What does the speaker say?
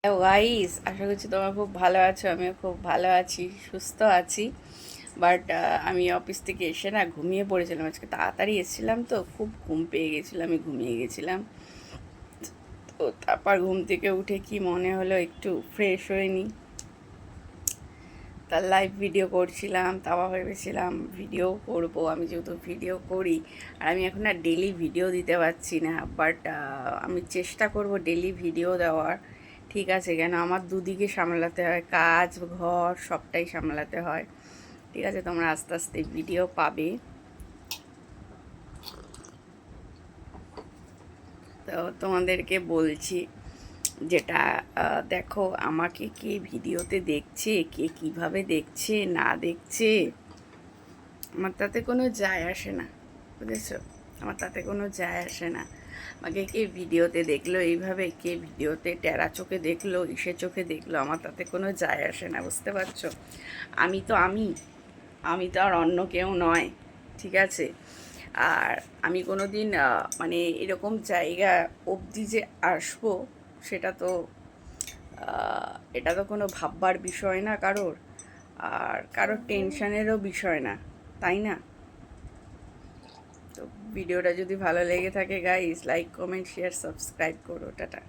Guys, আশা করছি তোমরা খুব ভালো আছো। আমিও খুব ভালো আছি, সুস্থ আছি। বাট আমি অফিস থেকে এসে না ঘুমিয়ে পড়েছিলাম। আজকে তাড়াতাড়ি এসেছিলাম তো খুব ঘুম পেয়ে গেছিলাম, আমি ঘুমিয়ে গেছিলাম। তো তারপর ঘুম থেকে উঠে কি মনে হলো একটু ফ্রেশ হয়ে নিই। তার লাইভ ভিডিও করছিলাম, তাওয়া ভেবেছিলাম ভিডিও করব। আমি যেহেতু ভিডিও করি আর আমি এখন আর ডেলি ভিডিও দিতে পারছি না, বাট আমি চেষ্টা করব ডেলি ভিডিও দেওয়ার। ঠিক আছে, কেন আমার দুদিকে সামলাতে হয়, কাজ ঘর সবটাই সামলাতে হয়। ঠিক আছে, তোমরা আস্তে আস্তে ভিডিও পাবে। তো তোমাদেরকে বলছি যেটা, দেখো আমাকে কে ভিডিওতে দেখছে, কে কিভাবে দেখছে না দেখছে, আমার তাতে কোনো যায় আসে না, বুঝেছো? আমার তাতে কোনো যায় আসে না। আমাকে কে ভিডিওতে দেখলো এইভাবে, কে ভিডিওতে টেরা চোখে দেখলো, ইসে চোখে দেখলো, আমার তাতে কোনো যায় আসে না, বুঝতে পারছো? আমি তো আমি আমি তো আর অন্য কেউ নয়। ঠিক আছে, আর আমি কোনো দিন মানে এরকম জায়গা অবধি যে আসবো, সেটা তো এটা তো কোনো ভাববার বিষয় না কারোর, আর কারোর টেনশনেরও বিষয় না, তাই না? তো ভিডিওটা যদি ভালো লেগে থাকে guys, like comment share subscribe করো। টাটা।